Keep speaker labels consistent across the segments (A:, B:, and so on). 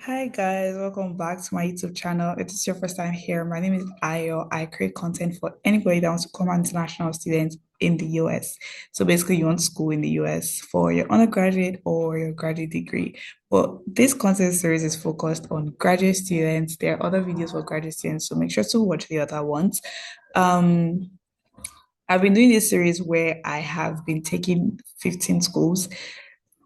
A: Hi guys, welcome back to my YouTube channel. If it's your first time here, my name is Ayo. I create content for anybody that wants to become an international student in the US. So basically, you want school in the US for your undergraduate or your graduate degree. But this content series is focused on graduate students. There are other videos for graduate students, so make sure to watch the other ones. Um, I've been doing this series where I have been taking 15 schools.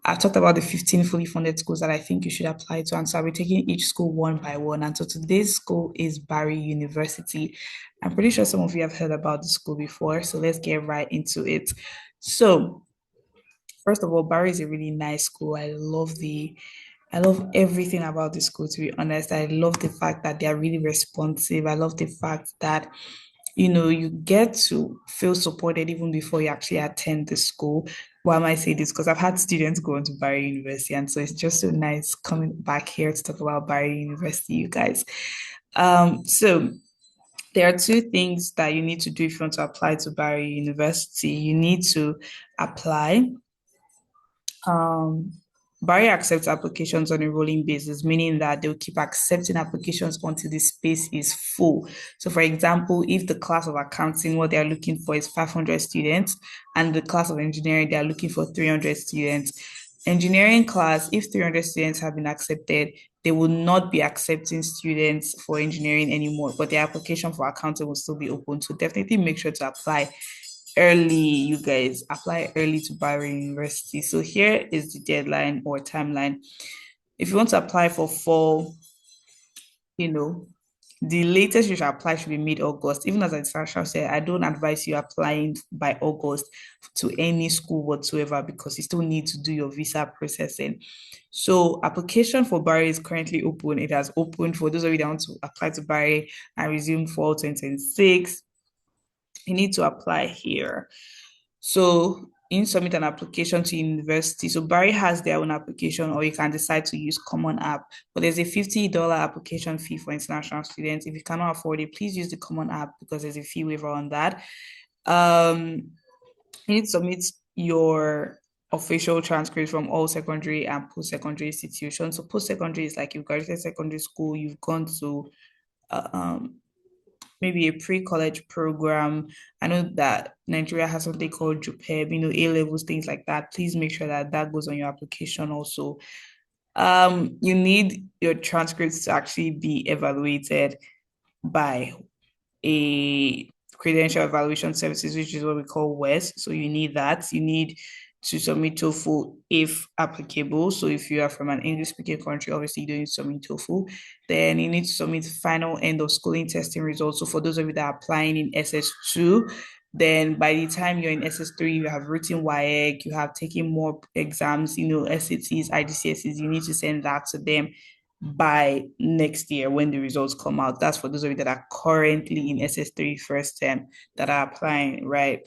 A: I've talked about the 15 fully funded schools that I think you should apply to. And so I'll be taking each school one by one. And so today's school is Barry University. I'm pretty sure some of you have heard about the school before. So let's get right into it. So, first of all, Barry is a really nice school. I love everything about the school, to be honest. I love the fact that they are really responsive. I love the fact that you get to feel supported even before you actually attend the school. Why am I saying this? Because I've had students go on to Barry University, and so it's just so nice coming back here to talk about Barry University, you guys. So there are two things that you need to do if you want to apply to Barry University. You need to apply um, Barry accepts applications on a rolling basis, meaning that they'll keep accepting applications until the space is full. So, for example, if the class of accounting, what they're looking for is 500 students, and the class of engineering, they're looking for 300 students. Engineering class, if 300 students have been accepted, they will not be accepting students for engineering anymore, but the application for accounting will still be open. So, definitely make sure to apply early, you guys apply early to Barry University. So here is the deadline or timeline. If you want to apply for fall, you know, the latest you should apply should be mid-August. Even as I said, I don't advise you applying by August to any school whatsoever because you still need to do your visa processing. So application for Barry is currently open. It has opened for those of you that want to apply to Barry and resume fall 2026. You need to apply here. So you submit an application to university. So Barry has their own application, or you can decide to use Common App. But there's a $50 application fee for international students. If you cannot afford it, please use the Common App because there's a fee waiver on that. Um, you need to submit your official transcripts from all secondary and post-secondary institutions. So post-secondary is like you've graduated secondary school, you've gone to um maybe a pre-college program. I know that Nigeria has something called JUPEB, A levels, things like that. Please make sure that that goes on your application also. You need your transcripts to actually be evaluated by a credential evaluation services, which is what we call WES. So you need that. You need to submit TOEFL if applicable. So if you are from an English speaking country, obviously you don't need to submit TOEFL. Then you need to submit final end of schooling testing results. So for those of you that are applying in SS2, then by the time you're in SS3, you have written WAEC, you have taken more exams, SATs, IGCSEs, you need to send that to them by next year when the results come out. That's for those of you that are currently in SS3 first term that are applying, right?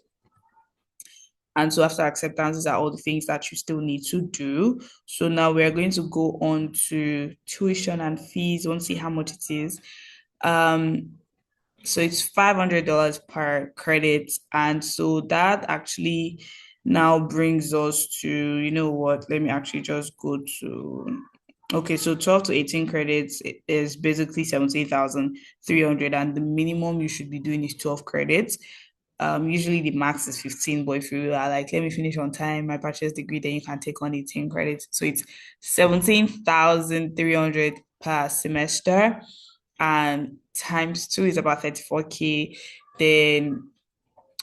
A: And so after acceptance, these are all the things that you still need to do. So now we're going to go on to tuition and fees. Want to see how much it is. So it's $500 per credit. And so that actually now brings us to, you know what, let me actually just go to, okay, so 12 to 18 credits is basically 17,300, and the minimum you should be doing is 12 credits. Usually the max is 15, but if you are like, let me finish on time, my bachelor's degree, then you can take on 18 credits. So it's 17,300 per semester, and times two is about 34K. Then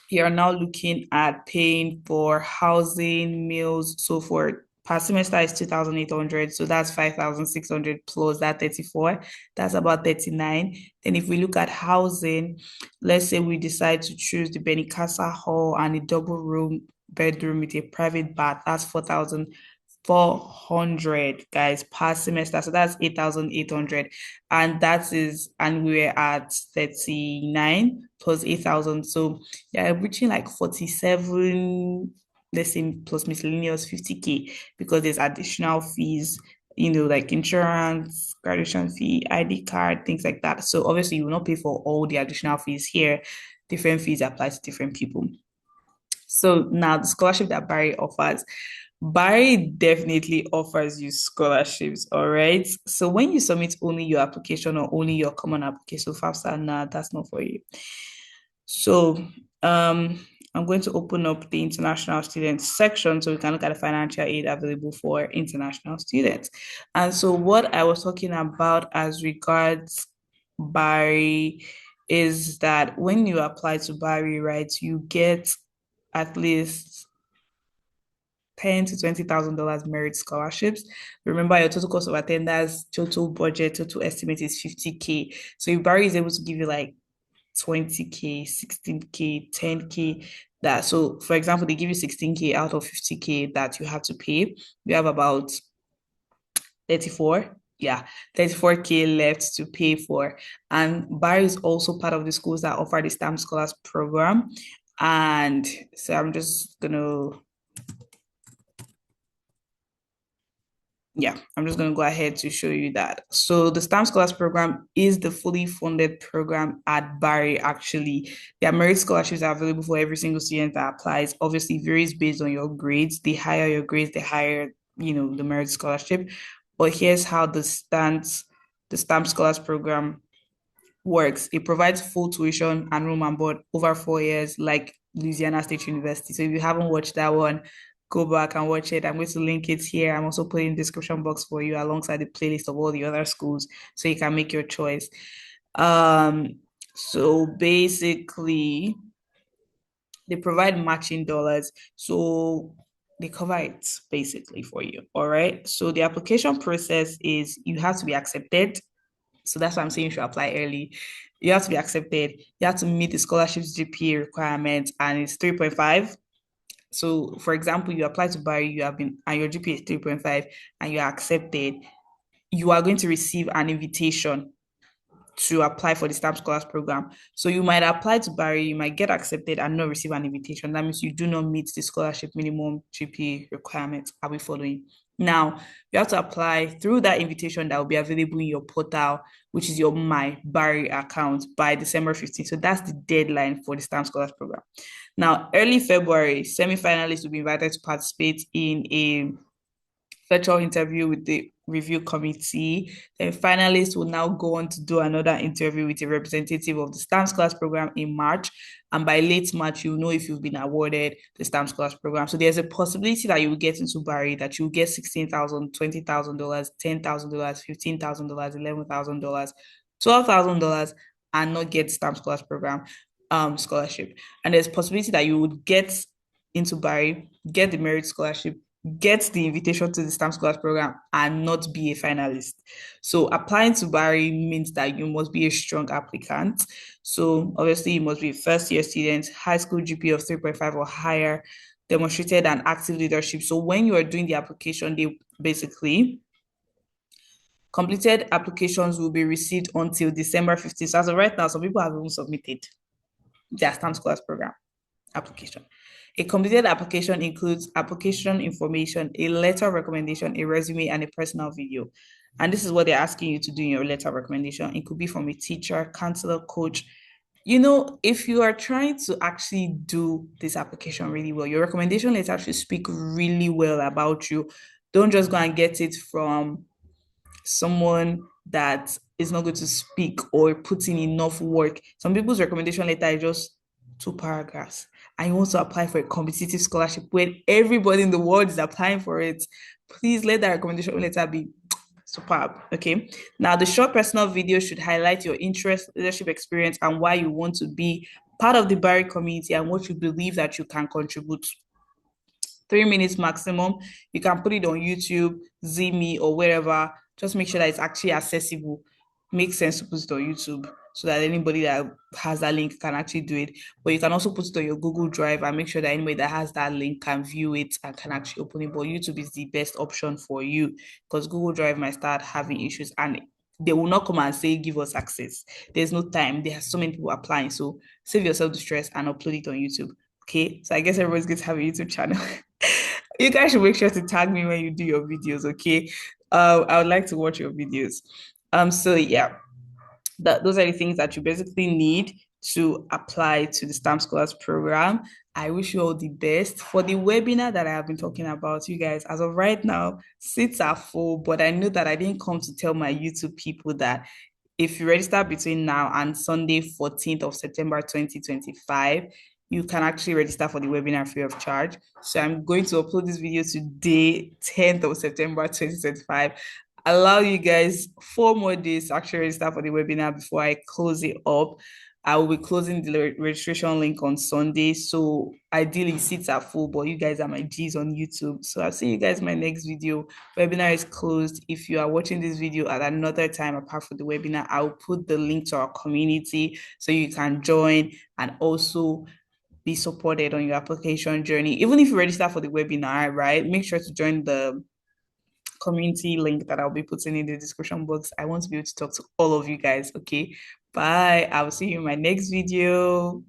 A: you're now looking at paying for housing, meals, so forth. Per semester is 2,800. So that's 5,600 plus that 34. That's about 39. Then if we look at housing, let's say we decide to choose the Benicasa Hall and a double room bedroom with a private bath, that's 4,400 guys per semester. So that's 8,800. And we're at 39 plus 8,000. So yeah, reaching like 47, let's say plus miscellaneous 50K because there's additional fees, like insurance, graduation fee, ID card, things like that. So obviously you will not pay for all the additional fees here. Different fees apply to different people. So now the scholarship that Barry offers, Barry definitely offers you scholarships, all right? So when you submit only your application or only your common application, FAFSA, nah, that's not for you. So I'm going to open up the international students section so we can look at the financial aid available for international students. And so what I was talking about as regards Barry is that when you apply to Barry, right, you get at least 10 to $20,000 merit scholarships. Remember, your total cost of attendance, total budget, total estimate is 50K. So if Barry is able to give you like 20K, 16K, 10K, that so for example, they give you 16K out of 50K that you have to pay. You have about 34. Yeah, 34K left to pay for. And Barry is also part of the schools that offer the STEM Scholars program. And so I'm just gonna I'm just going to go ahead to show you that. So the STEM Scholars Program is the fully funded program at Barry, actually. Their merit scholarships are available for every single student that applies. Obviously, it varies based on your grades. The higher your grades, the higher, the merit scholarship. But here's how the STEM Scholars Program works. It provides full tuition and room and board over 4 years, like Louisiana State University. So if you haven't watched that one, go back and watch it. I'm going to link it here. I'm also putting in the description box for you alongside the playlist of all the other schools so you can make your choice. So basically, they provide matching dollars. So they cover it basically for you. All right. So the application process is you have to be accepted. So that's why I'm saying you should apply early. You have to be accepted. You have to meet the scholarship's GPA requirement, and it's 3.5. So, for example, you apply to Barry, you have been, and your GPA is 3.5, and you are accepted. You are going to receive an invitation to apply for the STEM Scholars Program. So you might apply to Barry, you might get accepted and not receive an invitation. That means you do not meet the scholarship minimum GPA requirements. Are we following? Now, you have to apply through that invitation that will be available in your portal, which is your My Barry account by December 15th. So that's the deadline for the STEM Scholars Program. Now, early February, semi-finalists will be invited to participate in a virtual interview with the review committee. Then finalists will now go on to do another interview with a representative of the STEM Scholars Program in March. And by late March, you'll know if you've been awarded the STEM Scholars Program. So there's a possibility that you will get into Barry, that you'll get $16,000, $20,000, $10,000, $15,000, $11,000, $12,000, and not get STEM Scholars Program scholarship. And there's a possibility that you would get into Barry, get the merit scholarship, get the invitation to the STEM Scholars Program, and not be a finalist. So applying to Barry means that you must be a strong applicant. So obviously you must be a first year student, high school GPA of 3.5 or higher, demonstrated an active leadership. So when you are doing the application, they basically completed applications will be received until December 15th. So as of right now, some people have even submitted their STEM Scholars Program application. A completed application includes application information, a letter of recommendation, a resume, and a personal video. And this is what they're asking you to do in your letter of recommendation. It could be from a teacher, counselor, coach. If you are trying to actually do this application really well, your recommendation letter should speak really well about you. Don't just go and get it from someone that is not going to speak or put in enough work. Some people's recommendation letter is just 2 paragraphs, and you want to apply for a competitive scholarship where everybody in the world is applying for it. Please let that recommendation letter be superb. Okay. Now, the short personal video should highlight your interest, leadership experience, and why you want to be part of the Barry community and what you believe that you can contribute. 3 minutes maximum. You can put it on YouTube, Zimi, or wherever. Just make sure that it's actually accessible. Makes sense to put it on YouTube so that anybody that has that link can actually do it. But you can also put it on your Google Drive and make sure that anybody that has that link can view it and can actually open it. But YouTube is the best option for you because Google Drive might start having issues and they will not come and say, give us access. There's no time. There are so many people applying. So save yourself the stress and upload it on YouTube. Okay. So I guess everybody's going to have a YouTube channel. You guys should make sure to tag me when you do your videos, okay? I would like to watch your videos. So yeah, those are the things that you basically need to apply to the STEM Scholars Program. I wish you all the best for the webinar that I have been talking about. You guys, as of right now, seats are full, but I know that I didn't come to tell my YouTube people that if you register between now and Sunday, 14th of September 2025, you can actually register for the webinar free of charge. So I'm going to upload this video today, 10th of September 2025. Allow you guys 4 more days to actually register for the webinar before I close it up. I will be closing the registration link on Sunday. So ideally seats are full, but you guys are my G's on YouTube. So I'll see you guys in my next video. Webinar is closed. If you are watching this video at another time apart from the webinar, I'll put the link to our community so you can join and also be supported on your application journey. Even if you register for the webinar, right? Make sure to join the community link that I'll be putting in the description box. I want to be able to talk to all of you guys. Okay. Bye. I will see you in my next video.